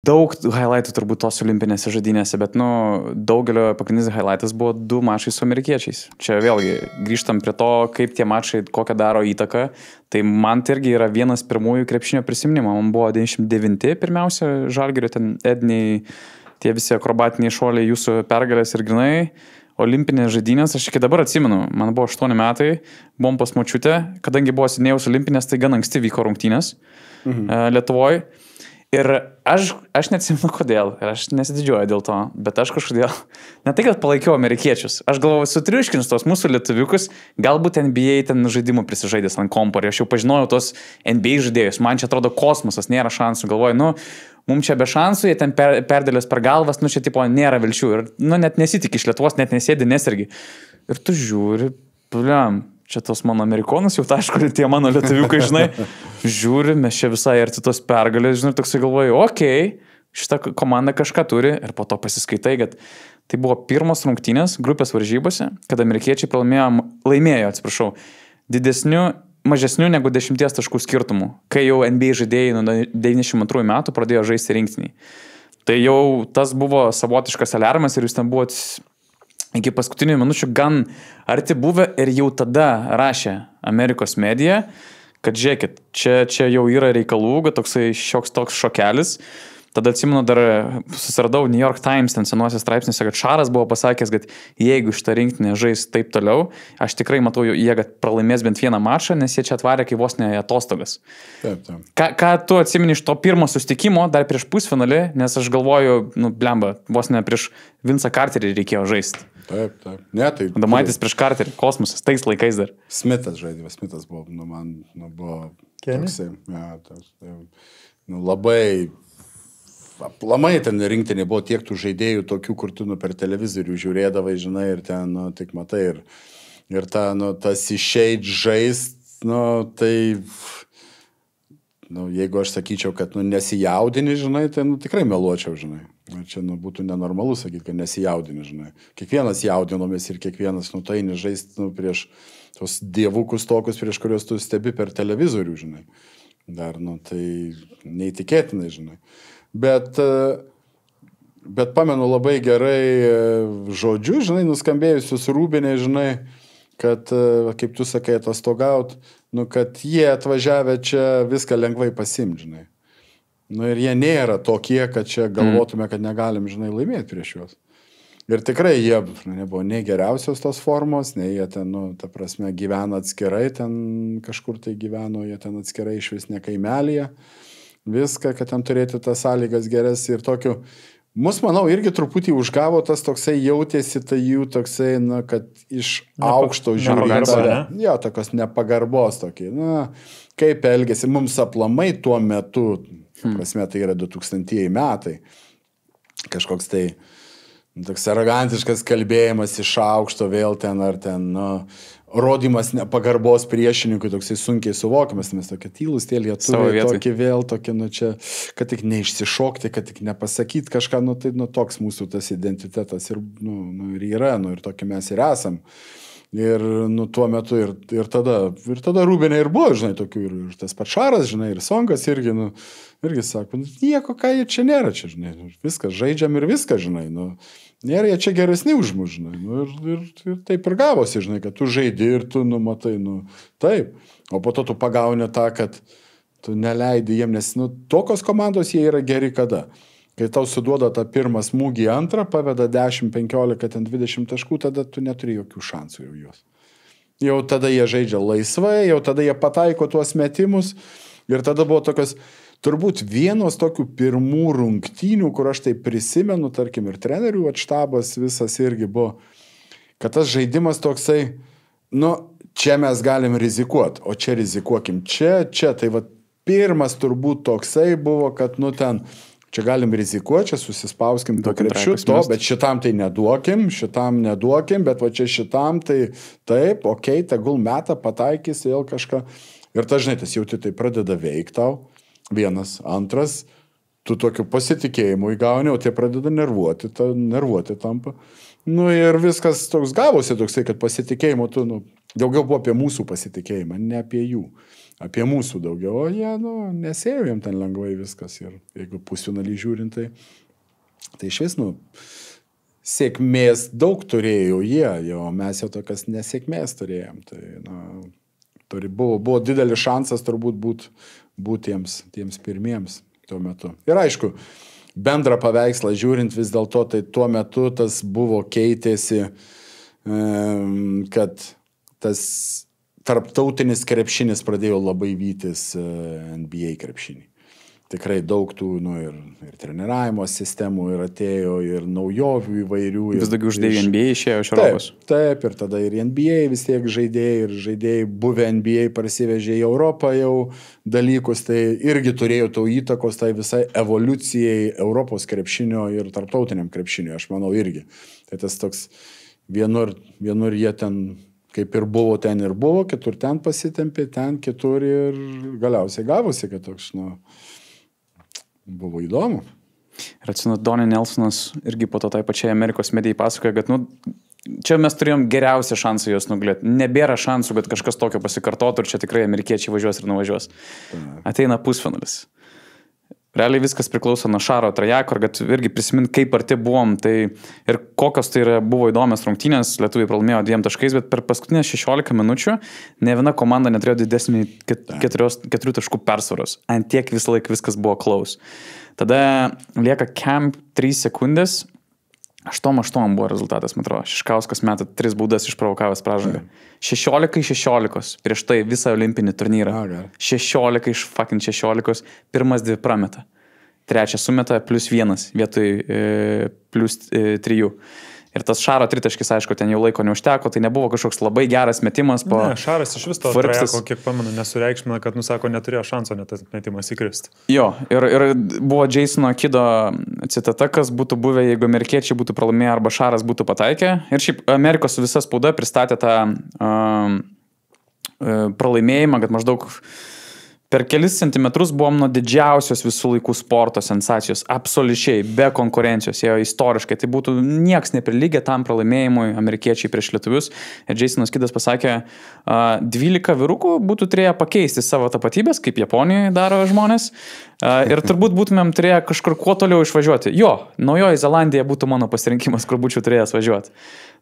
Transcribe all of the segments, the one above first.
daug highlightų turbūt tos olimpinėse žaidynėse, bet, daugelio pagrindinis highlightas buvo 2 mačai su amerikiečiais. Čia vėlgi grįžtam prie to, kaip tie mačai, kokią daro įtaką. Tai man tai irgi yra vienas pirmųjų krepšinio prisiminimų. Man buvo 99 pirmiausia Žalgirio, ten Edniai, tie visi akrobatiniai šuoliai, jūsų pergalės ir grinai. Olimpinės žaidynės, aš iki dabar atsimenu, man buvo 8 metai, buvom pas močiutę, kadangi buvo Sidnėjaus olimpinės, tai gan anksti vyko rungtynės Lietuvoje. Ir aš neatsimenu kodėl, ir aš nesididžiuoju dėl to, bet aš kažkodėl, ne tai, kad palaikiau amerikiečius, aš galvoju, sutriuškins tos mūsų lietuviukus, galbūt NBA ten žaidimų prisižaidęs ant kompo, ir aš jau pažinojau tos NBA žaidėjus, man čia atrodo kosmosas, nėra šansų, galvoju, mums čia be šansų, jie ten perdėlės per galvas, čia tipo nėra vilčių, ir net nesitik iš Lietuvos, net nesėdi, nesirgi. Ir tu žiūri, čia tos mano amerikonus, jau aišku, tie mano lietuviukai, žinai, žiūri, mes čia visai arti tos pergalės, žinai, toksai galvoju, šitą komandą kažką turi, ir po to pasiskaitai, kad tai buvo pirmos rungtynės grupės varžybose, kad amerikiečiai laimėjo, mažesnių negu 10 taškų skirtumų, kai jau NBA žaidėjai nuo 92 metų pradėjo žaisti rinktinį. Tai jau tas buvo savotiškas alarmas ir jūs ten buvot iki paskutinių minučių gan arti buvę ir jau tada rašė Amerikos medija, kad žiūrėkit, čia jau yra reikalų, kad toksai šioks toks šokelis. Tada atsimenu, dar susiradau New York Times ten senuose straipsniuose, kad Šaras buvo pasakęs, kad jeigu šitą rinktinę žais taip toliau, aš tikrai matau jie, kad pralaimės bent vieną mačą, nes jie čia atvarė kaip vos ne atostogas. Taip. Ką tu atsimeni iš to pirmo susitikimo, dar prieš pusfinalį, nes aš galvoju, vos ne prieš Vincą Carterį reikėjo žaisti. Taip. Ne, tai... Damaitis prieš Carterį, kosmosas, tais laikais dar. Smithas buvo, man buvo toksai, labai... Aplamai ten rinktinė buvo tiek tų žaidėjų tokių, kur tu per televizorių žiūrėdavai, žinai, ir ten, tik matai, ir tas išeit žaist, tai, jeigu aš sakyčiau, kad, nesijaudini, žinai, tai, tikrai meluočiau, žinai. Čia, būtų nenormalu sakyti, kad nesijaudini, žinai. Kiekvienas jaudinomės ir kiekvienas, tai nežaist, prieš tos dievukus tokius, prieš kuriuos tu stebi per televizorių, žinai. Dar, tai neįtikėtinai, žinai. Bet pamenu labai gerai žodžių, žinai, nuskambėjusius Rūbinė, žinai, kad, kaip tu sakai, atostogaut, kad jie atvažiavę čia viską lengvai pasiimt, žinai. Ir jie nėra tokie, kad čia galvotume, kad negalim, žinai, laimėti prieš juos. Ir tikrai jie nebuvo nei geriausios tos formos, nei jie ten, ta prasme, gyvena atskirai, ten kažkur tai gyveno, jie ten atskirai iš vis ne kaimelyje. Viską, kad ten turėti tas sąlygas geras ir tokiu. Mus, manau, irgi truputį užgavo tas toksai jautėsi, tai jų toksai, kad iš aukšto žiūrėti. Jo, tokios nepagarbos tokie. Kaip elgėsi. Mums aplamai tuo metu, prasme, tai yra 2000 metai, kažkoks tai toks arogantiškas kalbėjimas iš aukšto vėl ten ar ten, rodymas nepagarbos priešininkui toksai sunkiai suvokiamas, mes tokie tylus, tie lietuviai, tokie vėl, tokie, čia, kad tik neišsišokti, kad tik nepasakyti kažką, tai toks mūsų tas identitetas ir yra, ir tokie mes ir esam. Ir tuo metu ir tada Rūbinė ir buvo, žinai, tokių ir tas pats Šaras, žinai, ir Songas irgi, irgi sako, nieko, ką jie čia nėra, čia, žinai, viskas, žaidžiam ir viskas, žinai, nėra jie čia geresni už mus, žinai, ir taip ir gavosi, žinai, kad tu žaidi ir tu, matai, taip, o po to tu pagauni tą, kad tu neleidi jiem, nes, tokios komandos jie yra geri kada. Kai tau suduoda tą pirmą smūgį antrą, paveda 10, 15, 20 taškų, tada tu neturi jokių šansų jau juos. Jau tada jie žaidžia laisvai, jau tada jie pataiko tuos metimus ir tada buvo tokios, turbūt vienos tokių pirmų rungtynių, kur aš tai prisimenu, tarkim, ir trenerių štabas visas irgi buvo, kad tas žaidimas toksai, čia mes galim rizikuoti, o čia rizikuokim, čia, tai pirmas turbūt toksai buvo, kad, ten, čia galim rizikuoti, čia susispauskim to krepšiu, bet šitam tai neduokim, bet čia šitam tai taip, okei, tegul metą pataikys vėl kažką. Ir ta, žinai, tas jauti tai pradeda veikti tau, vienas, antras, tu tokiu pasitikėjimu įgauni, o tie pradeda nervuoti tampa. Ir viskas toks gavosi toksai, kad pasitikėjimu tu, daugiau buvo apie mūsų pasitikėjimą, ne apie jų. Apie mūsų daugiau, o jie, nesėjo jiem ten lengvai viskas. Ir jeigu pusfinalį žiūrint, tai iš vis, sėkmės daug turėjo jie, o mes jau tokias nesėkmės turėjom. Tai, buvo didelis šansas turbūt būti tiems pirmiems tuo metu. Ir aišku, bendrą paveikslą žiūrint vis dėlto, tai tuo metu tas buvo keitėsi, kad tas tarptautinis krepšinis pradėjo labai vytis NBA krepšinį. Tikrai daug tų, ir treniravimo sistemų ir atėjo, ir naujovių įvairių. Vis daugiau žaidėjų NBA išėjo iš Europos. Taip, ir tada ir NBA vis tiek žaidėjai buvę NBA parsivežė į Europą jau dalykus, tai irgi turėjo to įtakos tai visai evoliucijai Europos krepšinio ir tarptautiniam krepšinio, aš manau irgi. Tai tas toks vienur jie ten kaip ir buvo, ten ir buvo, kitur ten pasitempė, ten kitur ir galiausiai gavosi, kad toks, buvo įdomu. Ir atsimenu, Donnie Nelsonas irgi po to tai pačiai Amerikos medijai pasakoja, kad, čia mes turėjom geriausią šansą juos nugalėti. Nebėra šansų, kad kažkas tokio pasikartotų ir čia tikrai amerikiečiai važiuos ir nuvažiuos. Ateina pusfinalis. Realiai viskas priklauso nuo Šaro Trajako, ir kad irgi prisimint, kaip arti buvom, tai ir kokios tai buvo įdomios rungtynės, lietuviai pralaimėjo 2 taškais, bet per paskutinės 16 minučių ne viena komanda neturėjo didesnį 4 taškų persvaros. Ant tiek visą laiką viskas buvo close. Tada lieka camp 3 sekundės, 8-8 buvo rezultatas, man atrodo. Šiškauskas meta 3 baudas išprovokavęs pražangą. 16-16 prieš tai visą olimpinį turnyrą. 16-16, pirmas 2 prameta. Trečią sumeta +1 vietoj +3. Ir tas Šaro tritaškis, aišku, ten jau laiko neužteko, tai nebuvo kažkoks labai geras metimas. Šaras iš vis to Trajako, kiek pamenu, nesureikšmina, kad, sako, neturėjo šanso net tas metimas įkrist. Jo, ir buvo Jasono Kido citata, kas būtų buvę, jeigu amerikiečiai būtų pralaimėję arba Šaras būtų pataikę. Ir šiaip Amerikos visa spauda pristatė tą pralaimėjimą, kad maždaug per kelis centimetrus buvom nuo didžiausios visų laikų sporto sensacijos, absoliučiai, be konkurencijos, jie istoriškai, tai būtų nieks neprilygę tam pralaimėjimui amerikiečiai prieš lietuvius. Ir Jasonas Kidas pasakė, 12 vyrukų būtų turėję pakeisti savo tapatybės, kaip Japonijoje daro žmonės, ir turbūt būtumėm turėję kažkur kuo toliau išvažiuoti. Jo, Naujoji Zelandija būtų mano pasirinkimas, kur būčiau turėjęs važiuoti.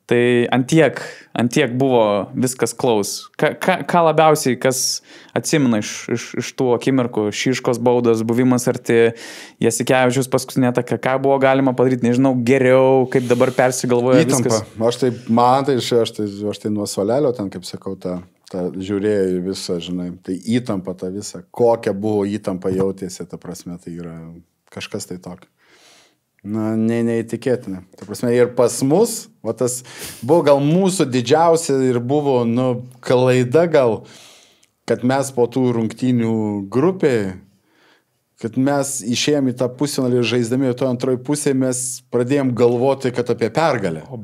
Tai antiek buvo viskas close. Ką labiausiai, kas atsimena iš tų akimirkų, Šiškos baudos, buvimas arti, Jasikevičius paskutinė ataka, ką buvo galima padaryti, nežinau, geriau, kaip dabar persigalvoja įtampa. Viskas. Aš tai nuo suolelio ten, kaip sakau, tą žiūrėjau visą, žinai, tai įtampa ta visa, kokia buvo įtampa jautėsi, ta prasme, tai yra kažkas tai tokio. Neįtikėtina. Ta prasme, ir pas mus, tas buvo gal mūsų didžiausia ir buvo, klaida gal, kad mes po tų rungtynių grupėje, kad mes išėjom į tą pusfinalį žaisdami, to antroji pusė mes pradėjom galvoti, kad apie pergalę. O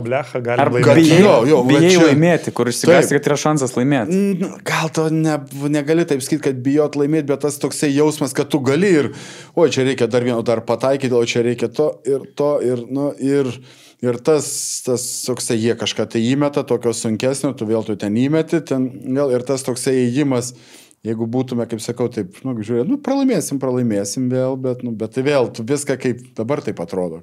blecha galim laimėti. Bijai laimėti, kur išsigąsti, kad yra šansas laimėti. Gal to negali taip sakyti, kad bijot laimėti, bet tas toksai jausmas, kad tu gali ir, čia reikia dar pataikyti, o čia reikia ir tas toksai jie kažką tai įmeta, tokio sunkesnio, tu ten įmeti, ir tas toksai įėjimas. Jeigu būtume, kaip sakau, taip, žiūrėjau, pralaimėsim vėl, bet tai vėl, tu viską kaip dabar taip atrodo.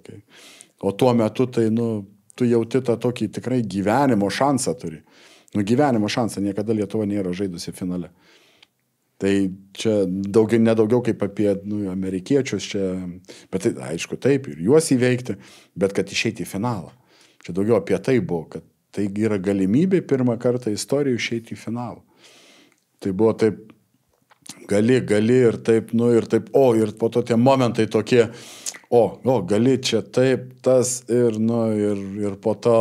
O tuo metu, tai, tu jauti tą tokį tikrai gyvenimo šansą turi. Gyvenimo šansą, niekada Lietuva nėra žaidusi finale. Tai čia nedaugiau kaip apie amerikiečius čia, bet tai, aišku, taip, ir juos įveikti, bet kad išeiti į finalą. Čia daugiau apie tai buvo, kad tai yra galimybė pirmą kartą istorijoje išeiti į finalą. Tai buvo taip, gali ir taip, ir po to tie momentai tokie, gali čia taip, tas ir po to,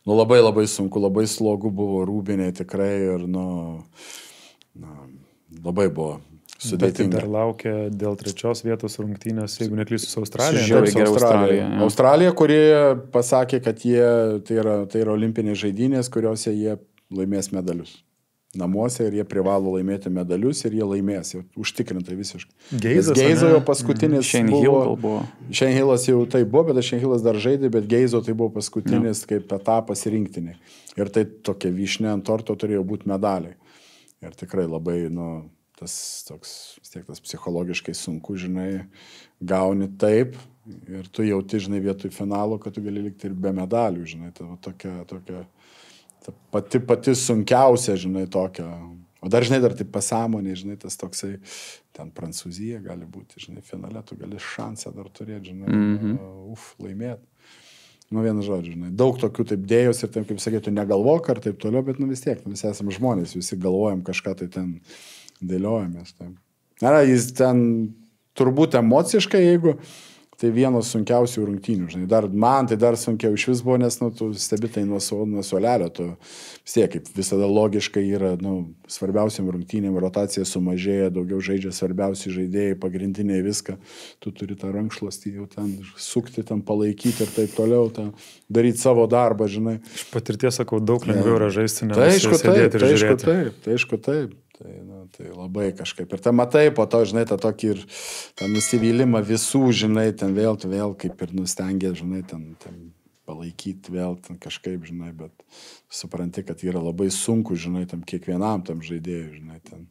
labai labai sunku, labai slogu buvo Rūbinė tikrai ir, labai buvo sudėtinga. Bet dar laukia dėl 3 vietos rungtynės, jeigu neklysiu, su Australija. Australija, kurie pasakė, kad tai yra olimpinės žaidynės, kuriuose jie laimės medalius. namuose ir jie privalo laimėti medalius ir jie laimės, jau užtikrintai visiškai. Geizas, Geizo jau paskutinis Shane Hill buvo. Shane Hillas jau tai buvo, bet Shane Hillas dar žaidė, bet Geizo tai buvo paskutinis kaip etapas rinktiniai. Ir tai tokia vyšnė ant torto turėjo būti medaliai. Ir tikrai labai, tas toks, vis tiek tas psichologiškai sunku, žinai, gauni taip ir tu jauti, žinai, vietoj finalo, kad tu gali likti ir be medalių, žinai, tai tokia pati sunkiausia, žinai, tokia. O dar, žinai, dar taip pasąmonė, žinai, tas toksai, ten Prancūzija gali būti, žinai, finale, tu gali šansą dar turėti, žinai, laimėti. Vienu žodžiu, žinai, daug tokių taip dėjus ir taip, kaip sakytų, negalvok ar taip toliau, bet vis tiek, visi esame žmonės, visi galvojam kažką tai ten dėliojamės. Jis ten turbūt emociškai, jeigu tai vienos sunkiausių rungtynių, žinai, man tai dar sunkiau iš vis buvo, nes, tu stebi tai nuo suolelio, tu vis tiek, kaip visada logiškai yra, svarbiausiam rungtynėm rotacija sumažėja, daugiau žaidžia svarbiausi žaidėjai, pagrindiniai viską, tu turi tą rankšluostį jau ten sukti, ten palaikyti ir taip toliau, daryti savo darbą, žinai. Iš patirties sakau, daug lengviau yra žaisti, negu sėdėti ir žiūrėti. Taip. Tai labai kažkaip. Ir ten matai, po to, žinai, tą tokį ir tą nusivylimą visų, žinai, ten vėl kaip ir nustengė, žinai, ten palaikyti vėl ten kažkaip, žinai, bet supranti, kad yra labai sunku, žinai, tam kiekvienam tam žaidėjui, žinai, ten.